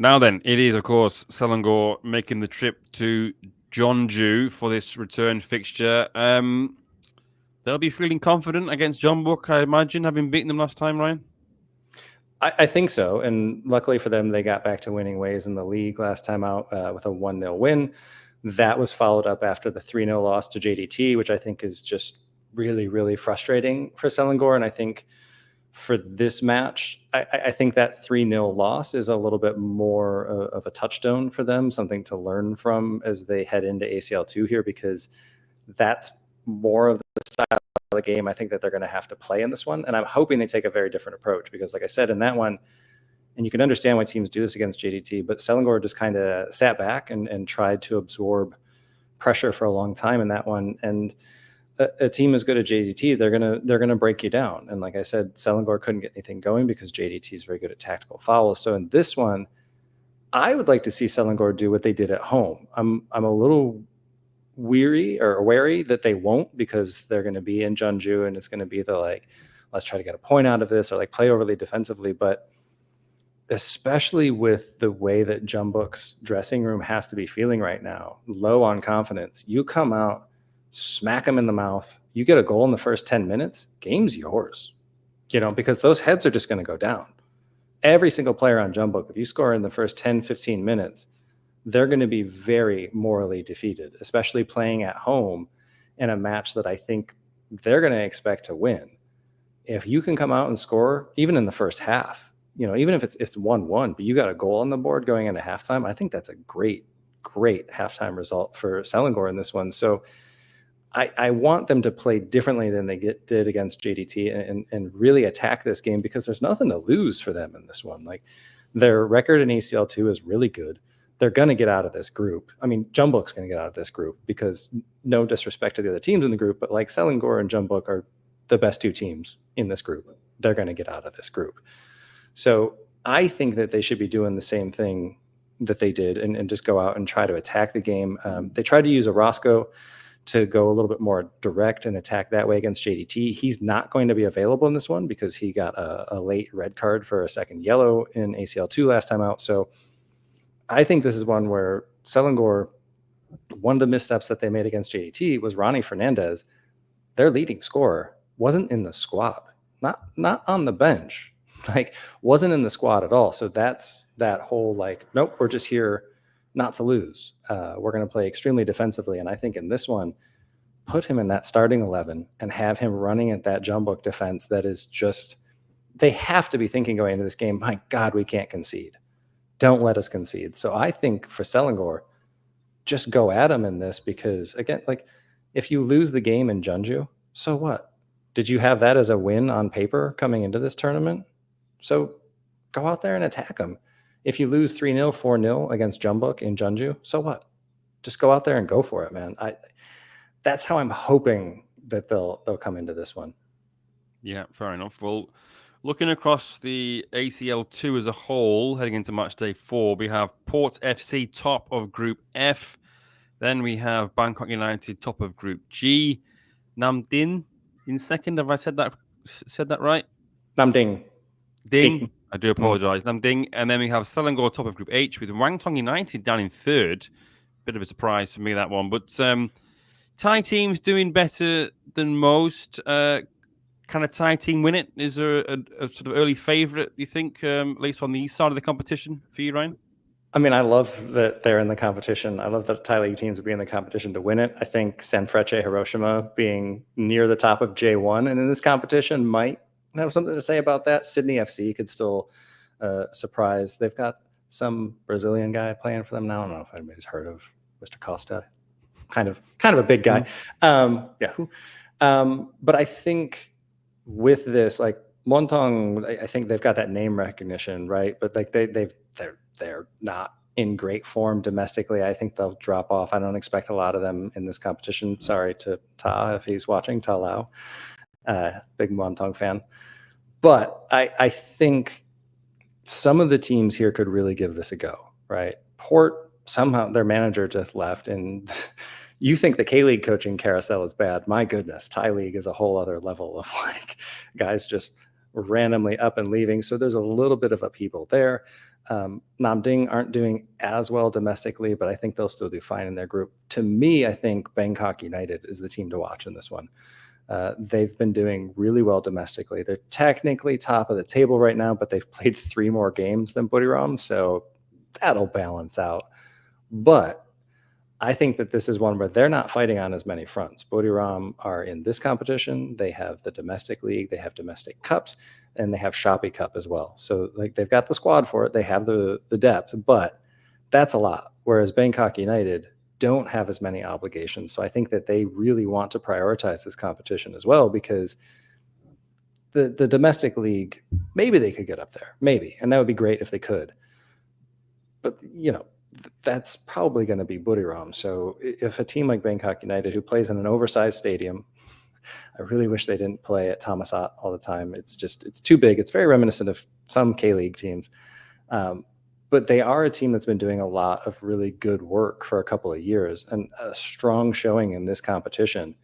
Now then, it is, of course, Selangor making the trip to Jeonju for this return fixture. They'll be feeling confident against Jeonbuk, I imagine, having beaten them last time, Ryan. I think so. And luckily for them, they got back to winning ways in the league last time out with a 1-0 win. That was followed up after the 3-0 loss to JDT, which I think is just really, really frustrating for Selangor. And I think for this match, I think that 3-0 loss is a little bit more of a touchstone for them, something to learn from as they head into ACL2 here, because that's more of the style of the game I think that they're going to have to play in this one. And I'm hoping they take a very different approach, because like I said, in that one, and you can understand why teams do this against JDT, but Selangor just kind of sat back and tried to absorb pressure for a long time in that one. And a team as good as JDT, they're gonna break you down. And like I said, Selangor couldn't get anything going because JDT is very good at tactical fouls. So in this one, I would like to see Selangor do what they did at home. I'm a little wary that they won't, because they're going to be in Jeonju and it's going to be the like, let's try to get a point out of this, or like play overly defensively. But especially with the way that Jeonbuk's dressing room has to be feeling right now, low on confidence, you come out, smack them in the mouth, you get a goal in the first 10 minutes, game's yours, because those heads are just going to go down. Every single player on Jeonbuk, if you score in the first 10, 15 minutes, they're going to be very morally defeated, especially playing at home in a match that I think they're going to expect to win. If you can come out and score, even in the first half, even if it's 1-1, but you got a goal on the board going into halftime, I think that's a great, great halftime result for Selangor in this one. So I want them to play differently than they did against JDT and really attack this game, because there's nothing to lose for them in this one. Like, their record in ACL2 is really good. They're going to get out of this group. I mean, Jeonbuk's going to get out of this group, because no disrespect to the other teams in the group, but like Selangor and Jeonbuk are the best two teams in this group. They're going to get out of this group. So I think that they should be doing the same thing that they did and just go out and try to attack the game. They tried to use Orozco to go a little bit more direct and attack that way against JDT. He's not going to be available in this one because he got a late red card for a second yellow in ACL2 last time out. So I think this is one where Selangor, one of the missteps that they made against JDT was Ronnie Fernandez, their leading scorer, wasn't in the squad, not on the bench, like wasn't in the squad at all. So that's that whole like, nope, we're just here not to lose. We're going to play extremely defensively. And I think in this one, put him in that starting 11 and have him running at that Jeonbuk defense that is just, they have to be thinking going into this game, my God, we can't concede. Don't let us concede. So I think for Selangor, just go at them in this, because again, like if you lose the game in Jeonju, so what? Did you have that as a win on paper coming into this tournament? So go out there and attack them. If you lose 3-0, 4-0 against Jeonbuk in Jeonju, so what? Just go out there and go for it, man. That's how I'm hoping that they'll come into this one. Yeah, fair enough. Well, looking across the ACL2 as a whole, heading into match day 4, we have Port FC top of Group F. Then we have Bangkok United top of Group G. Nam Dinh in second. Have I said that right? Nam Dinh. Ding. I do apologise. Nam Dinh. And then we have Selangor top of Group H with Wangtong United down in third. Bit of a surprise for me, that one. But Thai teams doing better than most. Can a Thai team win it? Is there a sort of early favourite, you think, at least on the east side of the competition for you, Ryan? I mean, I love that they're in the competition. I love that Thai League teams would be in the competition to win it. I think Sanfrecce Hiroshima being near the top of J1 and in this competition might have something to say about that. Sydney FC could still surprise. They've got some Brazilian guy playing for them now. I don't know if anybody's heard of Mr. Costa. Kind of a big guy. But I think with this, like Montong, I think they've got that name recognition, right? But like they're not in great form domestically. I think they'll drop off. I don't expect a lot of them in this competition. Sorry to Ta if he's watching, Ta Lau, big Montong fan. But I think some of the teams here could really give this a go, right? Port, somehow their manager just left, and you think the K-League coaching carousel is bad. My goodness, Thai League is a whole other level of like guys just randomly up and leaving. So there's a little bit of upheaval there. Namding aren't doing as well domestically, but I think they'll still do fine in their group. To me, I think Bangkok United is the team to watch in this one. They've been doing really well domestically. They're technically top of the table right now, but they've played 3 more games than Buriram, so that'll balance out. But I think that this is one where they're not fighting on as many fronts. Buriram are in this competition. They have the domestic league, they have domestic cups, and they have Shopee Cup as well. So like they've got the squad for it. They have the depth, but that's a lot. Whereas Bangkok United don't have as many obligations. So I think that they really want to prioritize this competition as well, because the domestic league, maybe they could get up there, maybe, and that would be great if they could. But, that's probably going to be Buriram. So if a team like Bangkok United, who plays in an oversized stadium, I really wish they didn't play at Thammasat all the time. It's too big. It's very reminiscent of some K-League teams. But they are a team that's been doing a lot of really good work for a couple of years, and a strong showing in this competition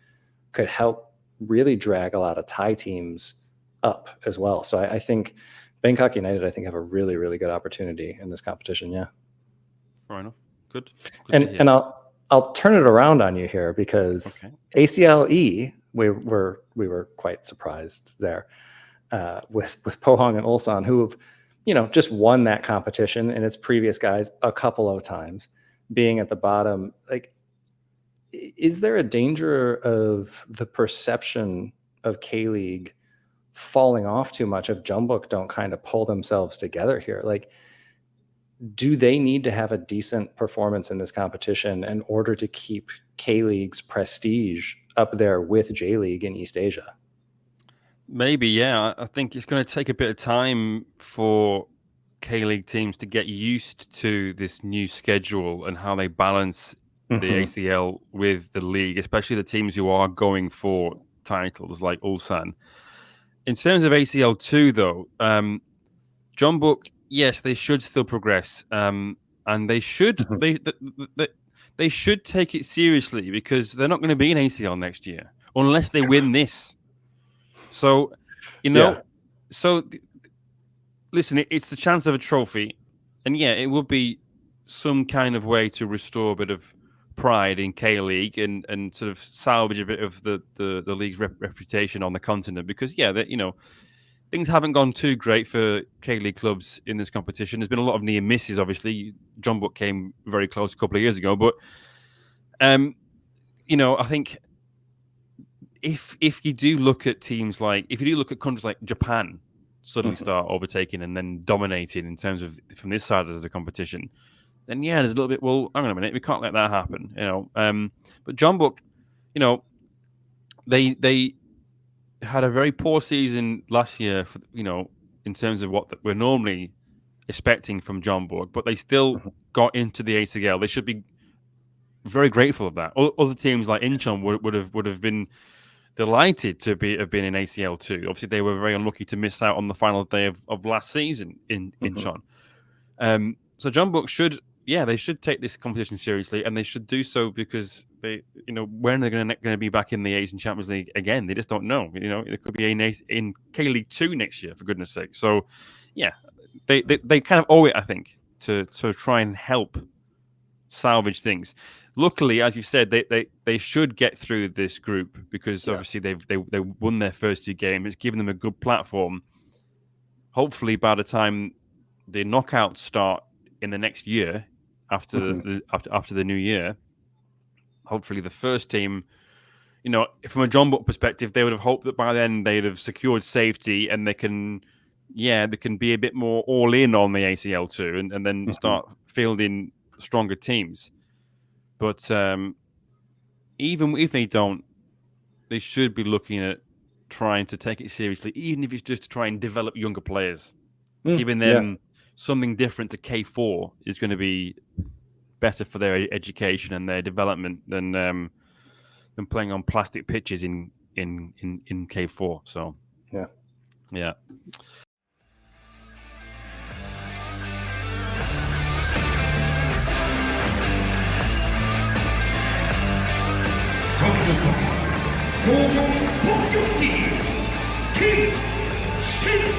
could help really drag a lot of Thai teams up as well. So I think Bangkok United, have a really, really good opportunity in this competition. Yeah. Fair enough. Good. And I'll turn it around on you here, because ACLE, we were quite surprised there with Pohang and Ulsan, who have just won that competition and its previous guys a couple of times, being at the bottom. Like, is there a danger of the perception of K-League falling off too much if Jeonbuk don't kind of pull themselves together here? Like, do they need to have a decent performance in this competition in order to keep K-League's prestige up there with J-League in East Asia? Maybe, yeah. I think it's going to take a bit of time for K-League teams to get used to this new schedule and how they balance the ACL with the league, especially the teams who are going for titles like Ulsan. In terms of ACL 2, though, Jeonbuk, yes, they should still progress, and they should they should take it seriously, because they're not going to be in ACL next year unless they win this. So, listen, it's the chance of a trophy, and it would be some kind of way to restore a bit of pride in K-League and sort of salvage a bit of the league's reputation on the continent, because things haven't gone too great for K-League clubs in this competition. There's been a lot of near misses, obviously. Jeonbuk came very close a couple of years ago, but I think if you do look at teams like, if you do look at countries like Japan suddenly start overtaking and then dominating in terms of from this side of the competition, then there's a little bit, well, hang on a minute, we can't let that happen, But Jeonbuk, they had a very poor season last year, for, in terms of what we're normally expecting from Jeonbuk, but they still got into the ACL. They should be very grateful of that. Other teams like Incheon would have been delighted to have been in ACL 2. Obviously, they were very unlucky to miss out on the final day of last season in Incheon. So Jeonbuk should take this competition seriously, and they should do so, because they, when they're going to be back in the ASEAN Champions League again, they just don't know. It could be in K-League 2 next year, for goodness sake. So, they kind of owe it, I think, to try and help salvage things. Luckily, as you said, they should get through this group, because obviously they won their first 2 games. It's given them a good platform. Hopefully, by the time the knockouts start in the next year, after the new year, hopefully the first team, from a Jeonbuk perspective, they would have hoped that by then they'd have secured safety and they can be a bit more all in on the ACL 2 and then start fielding stronger teams. But even if they don't, they should be looking at trying to take it seriously, even if it's just to try and develop younger players. Giving them something different to K4 is going to be better for their education and their development than playing on plastic pitches in K4. So yeah. 전교선 공격 폭격기 킹 Sit.